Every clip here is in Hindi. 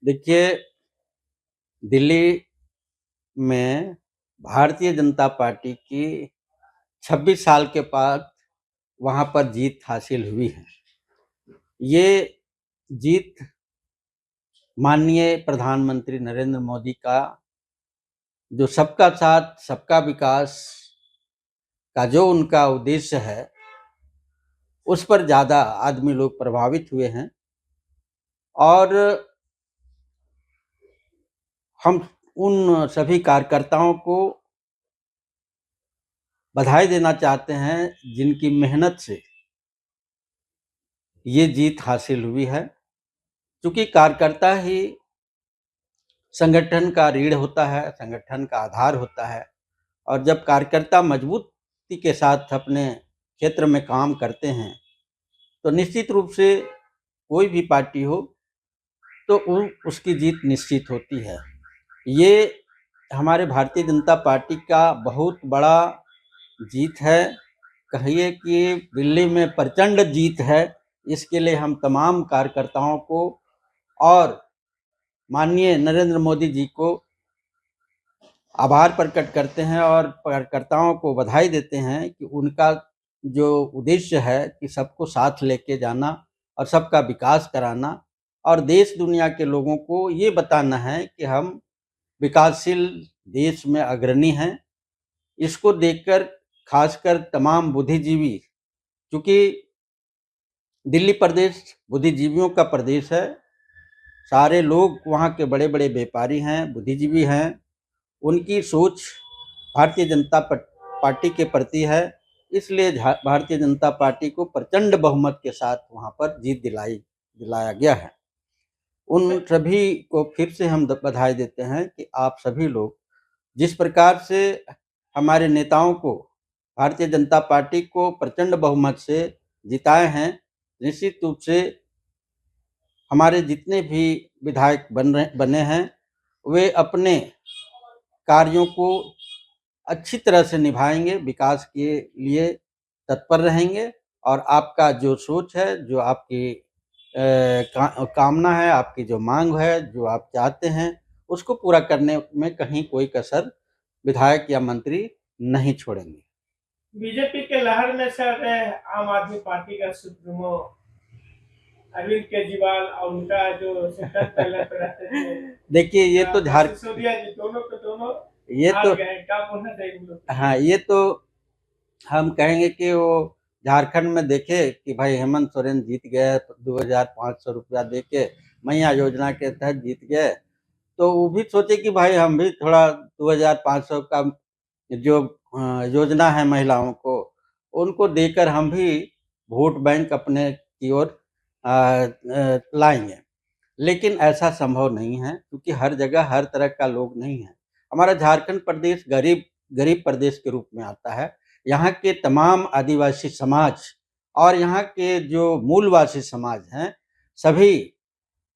देखिए, दिल्ली में भारतीय जनता पार्टी की 26 साल के बाद वहाँ पर जीत हासिल हुई है। ये जीत माननीय प्रधानमंत्री नरेंद्र मोदी का जो सबका साथ, सबका विकास का जो उनका उद्देश्य है, उस पर ज़्यादा आदमी लोग प्रभावित हुए हैं और हम उन सभी कार्यकर्ताओं को बधाई देना चाहते हैं जिनकी मेहनत से ये जीत हासिल हुई है। क्योंकि कार्यकर्ता ही संगठन का रीढ़ होता है, संगठन का आधार होता है और जब कार्यकर्ता मजबूती के साथ अपने क्षेत्र में काम करते हैं, तो निश्चित रूप से कोई भी पार्टी हो तो उसकी जीत निश्चित होती है। ये हमारे भारतीय जनता पार्टी का बहुत बड़ा जीत है। कहिए कि दिल्ली में प्रचंड जीत है। इसके लिए हम तमाम कार्यकर्ताओं को और माननीय नरेंद्र मोदी जी को आभार प्रकट करते हैं और कार्यकर्ताओं को बधाई देते हैं कि उनका जो उद्देश्य है कि सबको साथ लेके जाना और सबका विकास कराना और देश दुनिया के लोगों को ये बताना है कि हम विकासशील देश में अग्रणी हैं। इसको देखकर खासकर तमाम बुद्धिजीवी, क्योंकि दिल्ली प्रदेश बुद्धिजीवियों का प्रदेश है, सारे लोग वहाँ के बड़े बड़े व्यापारी हैं, बुद्धिजीवी हैं, उनकी सोच भारतीय जनता पार्टी के प्रति है। इसलिए भारतीय जनता पार्टी को प्रचंड बहुमत के साथ वहाँ पर जीत दिलाया गया है। उन सभी को फिर से हम बधाई देते हैं कि आप सभी लोग जिस प्रकार से हमारे नेताओं को, भारतीय जनता पार्टी को प्रचंड बहुमत से जिताए हैं, निश्चित रूप से हमारे जितने भी विधायक बने हैं वे अपने कार्यों को अच्छी तरह से निभाएंगे, विकास के लिए तत्पर रहेंगे और आपका जो सोच है, जो आपकी कामना है, आपकी जो मांग है, जो आप चाहते हैं, उसको पूरा करने में कहीं कोई कसर विधायक या मंत्री नहीं छोड़ेंगे। बीजेपी के लहर में सर आम आदमी पार्टी का सुप्रीमो अरविंद केजरीवाल और उनका जो सेंट्रल पहले पे रहते थे, देखिए ये तो सिसोदिया जी दोनों के दोनों ये तो क्या बोलना चाहिए? हाँ, ये तो हम कहेंगे कि वो झारखंड में देखे कि भाई हेमंत सोरेन जीत गए 2500 रुपया दे के, मैया योजना के तहत जीत गए, तो वो भी सोचे कि भाई हम भी थोड़ा 2500 का जो योजना है महिलाओं को, उनको देकर हम भी वोट बैंक अपने की ओर लाएंगे। लेकिन ऐसा संभव नहीं है क्योंकि हर जगह हर तरह का लोग नहीं है। हमारा झारखंड प्रदेश गरीब प्रदेश के रूप में आता है। यहाँ के तमाम आदिवासी समाज और यहाँ के जो मूलवासी समाज हैं, सभी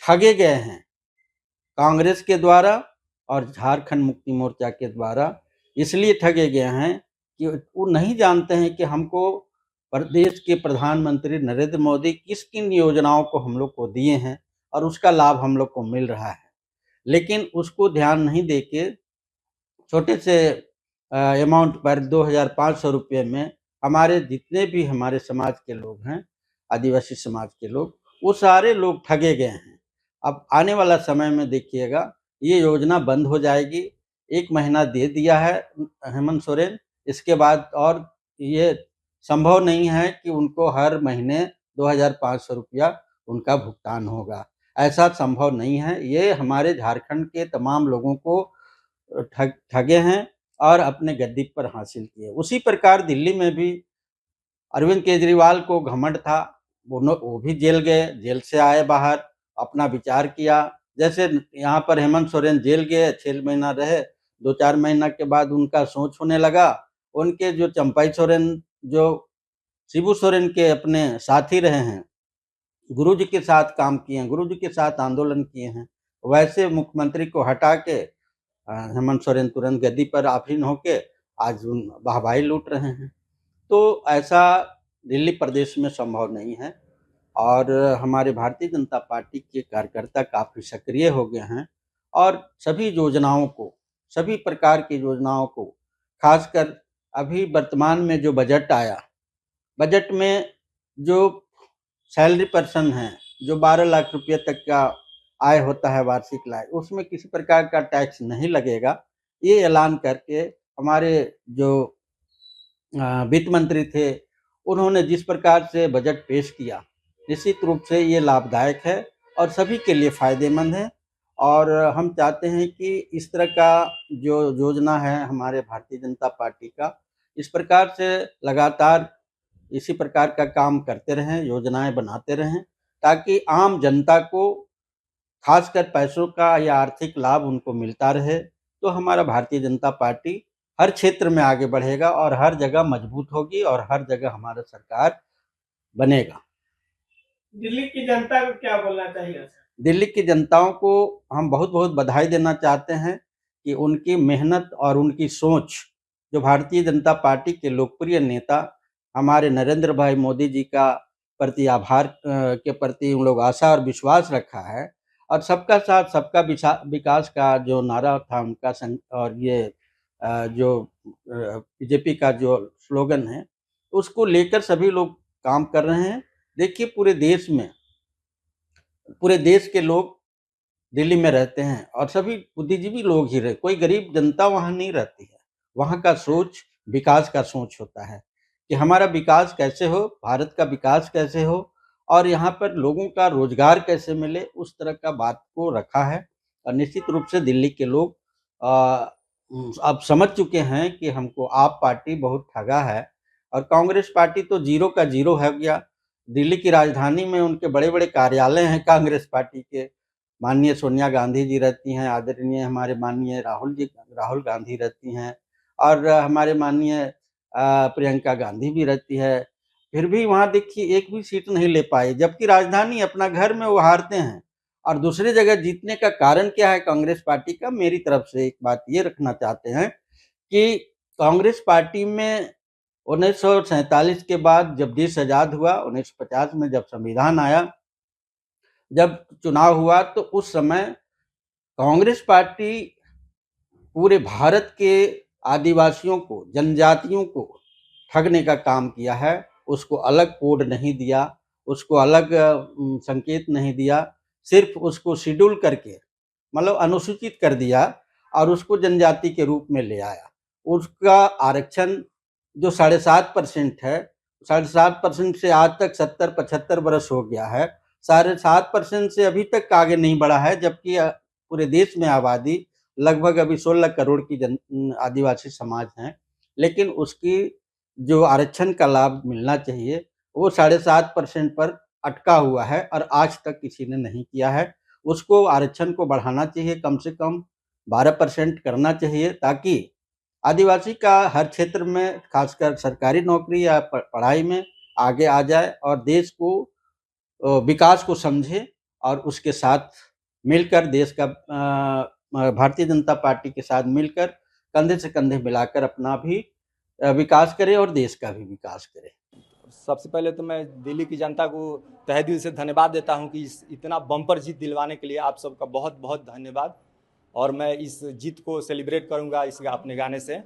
ठगे गए हैं कांग्रेस के द्वारा और झारखंड मुक्ति मोर्चा के द्वारा। इसलिए ठगे गए हैं कि वो नहीं जानते हैं कि हमको प्रदेश के प्रधानमंत्री नरेंद्र मोदी किन योजनाओं को हम लोग को दिए हैं और उसका लाभ हम लोग को मिल रहा है। लेकिन उसको ध्यान नहीं देके छोटे से अमाउंट पर 2500 रुपये में हमारे जितने भी हमारे समाज के लोग हैं, आदिवासी समाज के लोग, वो सारे लोग ठगे गए हैं। अब आने वाला समय में देखिएगा ये योजना बंद हो जाएगी। 1 महीना दे दिया है हेमंत सोरेन, इसके बाद और ये संभव नहीं है कि उनको हर महीने 2500 रुपया उनका भुगतान होगा। ऐसा संभव नहीं है। ये हमारे झारखंड के तमाम लोगों को ठगे हैं और अपने गद्दी पर हासिल किए। उसी प्रकार दिल्ली में भी अरविंद केजरीवाल को घमंड था, वो भी जेल गए, जेल से आए बाहर, अपना विचार किया। जैसे यहाँ पर हेमंत सोरेन जेल गए, 6 महीना रहे, 2-4 महीना के बाद उनका सोच होने लगा। उनके जो चंपाई सोरेन, जो शिबू सोरेन के अपने साथी रहे हैं, गुरुजी के साथ काम किए हैं, गुरुजी के साथ आंदोलन किए हैं, वैसे मुख्यमंत्री को हटा के हेमंत सोरेन तुरंत गद्दी पर आसीन होके आज वाहवाही लूट रहे हैं। तो ऐसा दिल्ली प्रदेश में संभव नहीं है। और हमारे भारतीय जनता पार्टी के कार्यकर्ता काफ़ी सक्रिय हो गए हैं और सभी योजनाओं को, सभी प्रकार की योजनाओं को, खासकर अभी वर्तमान में जो बजट आया, बजट में जो सैलरी पर्सन है, जो 12 लाख रुपये तक का आय होता है वार्षिक आय, उसमें किसी प्रकार का टैक्स नहीं लगेगा। ये ऐलान करके हमारे जो वित्त मंत्री थे, उन्होंने जिस प्रकार से बजट पेश किया, निश्चित रूप से ये लाभदायक है और सभी के लिए फ़ायदेमंद है। और हम चाहते हैं कि इस तरह का जो योजना है हमारे भारतीय जनता पार्टी का, इस प्रकार से लगातार इसी प्रकार का काम करते रहें, योजनाएं बनाते रहें, ताकि आम जनता को खासकर पैसों का या आर्थिक लाभ उनको मिलता रहे। तो हमारा भारतीय जनता पार्टी हर क्षेत्र में आगे बढ़ेगा और हर जगह मजबूत होगी और हर जगह हमारा सरकार बनेगा। दिल्ली की जनता को क्या बोलना चाहिए सर? दिल्ली की जनताओं को हम बहुत-बहुत बधाई देना चाहते हैं कि उनकी मेहनत और उनकी सोच, जो भारतीय जनता पार्टी के लोकप्रिय नेता हमारे नरेंद्र भाई मोदी जी का प्रति आभार के प्रति उन लोग आशा और विश्वास रखा है और सबका साथ सबका विकास का जो नारा था उनका और ये जो बीजेपी का जो स्लोगन है, उसको लेकर सभी लोग काम कर रहे हैं। देखिए पूरे देश के लोग दिल्ली में रहते हैं और सभी बुद्धिजीवी लोग ही कोई गरीब जनता वहाँ नहीं रहती है। वहाँ का सोच विकास का सोच होता है कि हमारा विकास कैसे हो, भारत का विकास कैसे हो और यहाँ पर लोगों का रोजगार कैसे मिले, उस तरह का बात को रखा है। और निश्चित रूप से दिल्ली के लोग अब समझ चुके हैं कि हमको आप पार्टी बहुत ठगा है और कांग्रेस पार्टी तो ज़ीरो का ज़ीरो हो गया। दिल्ली की राजधानी में उनके बड़े-बड़े कार्यालय हैं कांग्रेस पार्टी के। माननीय सोनिया गांधी जी रहती हैं, आदरणीय हमारे माननीय राहुल गांधी रहती हैं और हमारे माननीय प्रियंका गांधी भी रहती है। फिर भी वहाँ देखिए एक भी सीट नहीं ले पाई, जबकि राजधानी अपना घर में वो हारते हैं। और दूसरी जगह जीतने का कारण क्या है कांग्रेस पार्टी का? मेरी तरफ से एक बात ये रखना चाहते हैं कि कांग्रेस पार्टी में 1947 के बाद जब देश आज़ाद हुआ, 1950 में जब संविधान आया, जब चुनाव हुआ तो उस समय कांग्रेस पार्टी पूरे भारत के आदिवासियों को, जनजातियों को ठगने का काम किया है। उसको अलग कोड नहीं दिया, उसको अलग संकेत नहीं दिया, सिर्फ उसको शेड्यूल करके मतलब अनुसूचित कर दिया और उसको जनजाति के रूप में ले आया। उसका आरक्षण जो 7.5% है, 7.5% से आज तक 70-75 वर्ष हो गया है। 7.5% से अभी तक आगे नहीं बढ़ा है, जबकि पूरे देश में आबादी लगभग अभी 16 करोड़ की आदिवासी समाज हैं, लेकिन उसकी जो आरक्षण का लाभ मिलना चाहिए वो 7.5% पर अटका हुआ है और आज तक किसी ने नहीं किया है। उसको आरक्षण को बढ़ाना चाहिए, कम से कम 12% करना चाहिए, ताकि आदिवासी का हर क्षेत्र में खासकर सरकारी नौकरी या पढ़ाई में आगे आ जाए और देश को विकास को समझे और उसके साथ मिलकर देश का भारतीय जनता पार्टी के साथ मिलकर कंधे से कंधे मिलाकर अपना भी विकास करे और देश का भी विकास करे। सबसे पहले तो मैं दिल्ली की जनता को तहे दिल से धन्यवाद देता हूं कि इतना बम्पर जीत दिलवाने के लिए आप सबका बहुत बहुत धन्यवाद। और मैं इस जीत को सेलिब्रेट करूंगा इस अपने गाने से।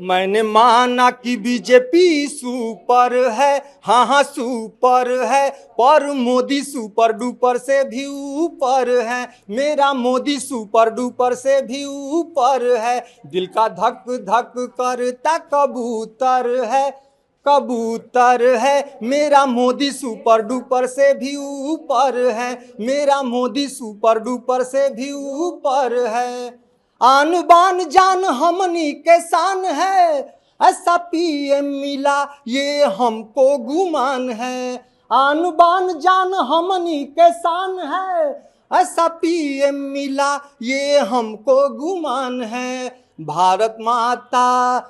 मैंने माना कि बीजेपी सुपर है, हाँ हाँ सुपर है, पर मोदी सुपर डुपर से भी ऊपर है। मेरा मोदी सुपर डुपर से भी ऊपर है। दिल का धक धक करता कबूतर है। मेरा मोदी सुपर डुपर से भी ऊपर है। मेरा मोदी सुपर डुपर से भी ऊपर है। आन बान जान हमनी के शान है, ऐसा पीएम मिला ये हमको गुमान है। आन बान जान हमनी के शान है, ऐसा पीएम मिला ये हमको गुमान है। भारत माता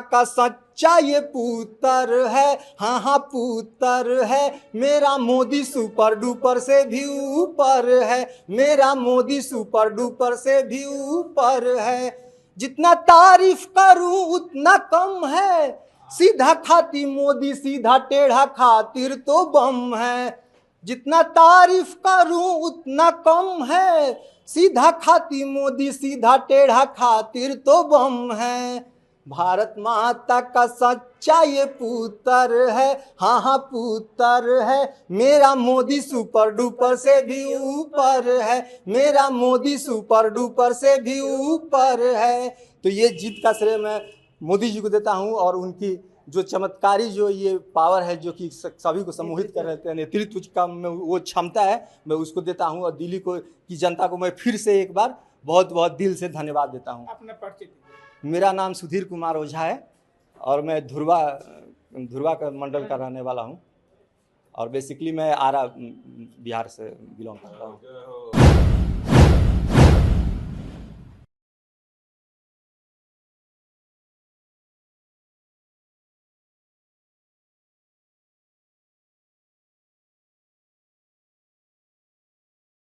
का सच्चा ये पुत्र है, हाँ हाँ पुत्र है। मेरा मोदी सुपर डुपर से भी ऊपर है। मेरा मोदी सुपर डुपर से भी ऊपर है। जितना तारीफ करूं उतना कम है, सीधा खाती मोदी सीधा टेढ़ा खातिर तो बम है, जितना तारीफ करूं उतना कम है। सीधा खाती मोदी सीधा टेढ़ा खातिर तो बम है। भारत माता का सच्चा ये पुत्र है, हाँ हाँ पुत्र है। मेरा मोदी सुपर डुपर से भी ऊपर है, मेरा मोदी सुपर डुपर से भी ऊपर है। तो ये जीत का श्रेय मैं मोदी जी को देता हूँ, और उनकी जो चमत्कारी जो ये पावर है जो कि सभी को सम्मोहित कर रहते हैं, नेतृत्व का में वो क्षमता है, मैं उसको देता हूँ। और दिल्ली को की जनता को मैं फिर से एक बार बहुत बहुत दिल से धन्यवाद देता हूँ। अपना परिचय। मेरा नाम सुधीर कुमार ओझा है और मैं धुरवा का मंडल का रहने वाला हूँ, और बेसिकली मैं आरा बिहार से बिलोंग करता हूँ।